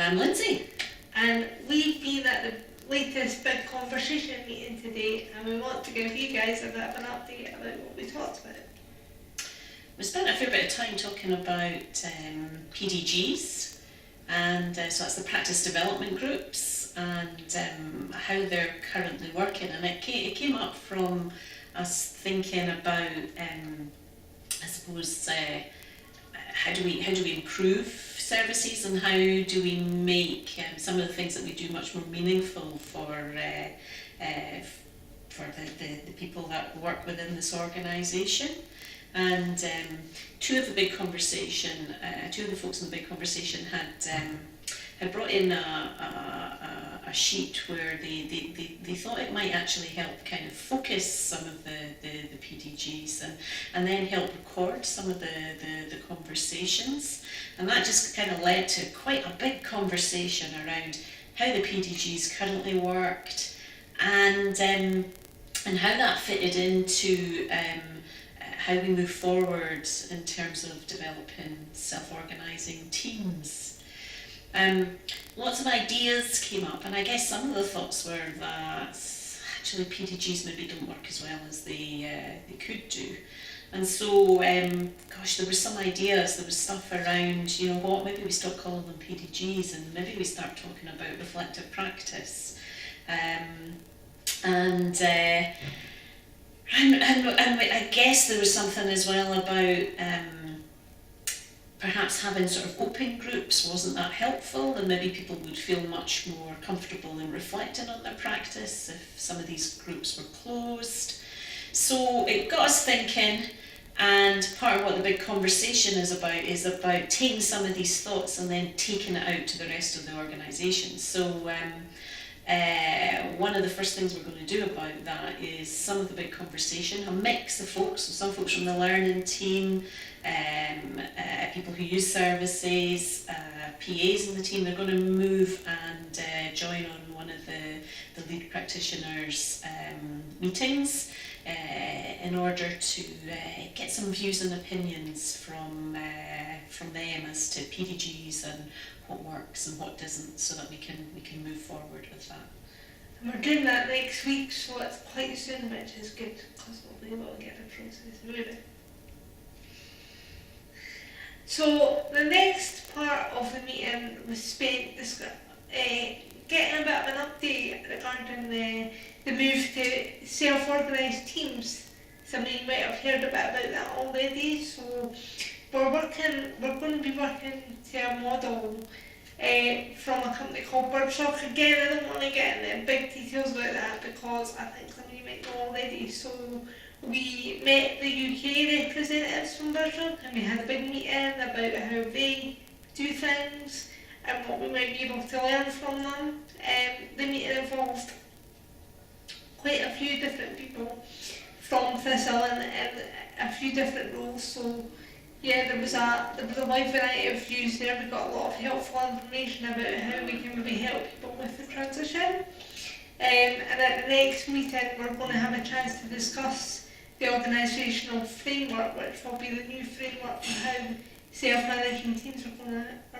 I'm Lindsay. And we've been at the latest big conversation meeting today, and we want to give you guys a bit of an update about what we talked about. We spent a fair bit of time talking about PDGs, and so that's the practice development groups, and how they're currently working. And it came up from us thinking about, I suppose, how do we improve services, and how do we make some of the things that we do much more meaningful for the people that work within this organisation. And two of the folks in the big conversation had brought in a sheet where they thought it might actually help kind of focus some of the PDGs and then help record some of the conversations. And that just kind of led to quite a big conversation around how the PDGs currently worked, and how that fitted into how we move forward in terms of developing self-organising teams. Lots of ideas came up, and I guess some of the thoughts were that actually PDGs maybe don't work as well as they could do. And so, there were some ideas, there was stuff around, maybe we stop calling them PDGs and maybe we start talking about reflective practice. And I guess there was something as well about perhaps having sort of open groups wasn't that helpful, and maybe people would feel much more comfortable in reflecting on their practice if some of these groups were closed. So it got us thinking, and part of what the big conversation is about taking some of these thoughts and then taking it out to the rest of the organisation. So one of the first things we're going to do about that is some of the big conversation, a mix of folks, so some folks from the learning team, people who use services, PAs in the team. They're going to move and join on one of the lead practitioners' meetings in order to get some views and opinions from them as to PDGs and what works and what doesn't, so that we can move forward with that. And we're doing that next week, so it's quite soon, which is good, because we'll be able to get the process moving. So the next part of the meeting was spent getting a bit of an update regarding the move to self-organised teams. Some of you might have heard a bit about that already. So we're going to be working to a model from a company called Birdshock. Again, I don't want to get into big details about that because I think some of you might know already. So we met the UK representatives from Birdshock, and we had a big meeting about how they do things and what we might be able to learn from them. The meeting involved quite a few different people from Thistle and a few different roles. So yeah, there was a wide variety of views there. We got a lot of helpful information about how we can maybe help people with the transition. And at the next meeting, we're going to have a chance to discuss the organisational framework, which will be the new framework for how self-managing teams are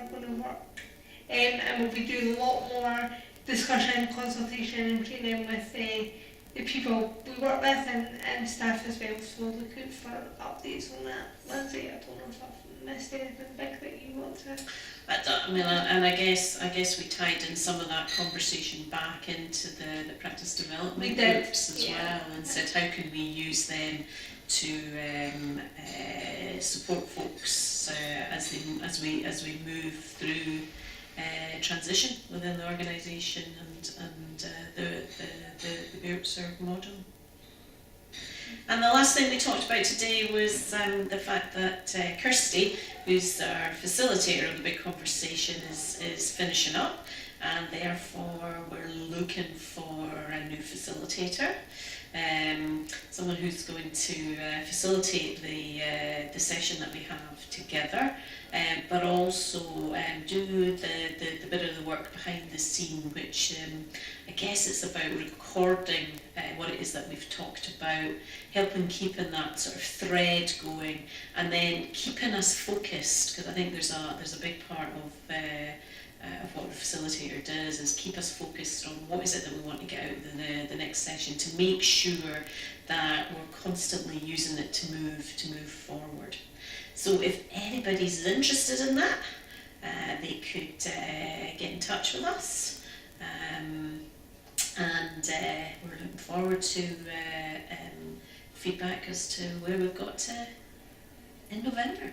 going to work. And we'll be doing a lot more discussion, consultation and training with the people we work with and staff as well. So look out for updates on that. Lindsay, I don't know if I've missed anything big that you want to... I guess we tied in some of that conversation back into the practice development groups as well, and said how can we use them to support folks as we move through transition within the organisation and the group serve model. And the last thing we talked about today was the fact that Kirsty, who's our facilitator of the big conversation, is finishing up, and therefore we're looking for a a new facilitator, someone who's going to facilitate the session that we have together, but also do the bit of the work behind the scene, which I guess it's about recording what it is that we've talked about, helping keeping that sort of thread going, and then keeping us focused, because I think there's a big part of what the facilitator does is keep us focused on what is it that we want to get out of the next session, to make sure that we're constantly using it to move forward. So if anybody's interested in that, they could get in touch with us, and we're looking forward to feedback as to where we've got to in November.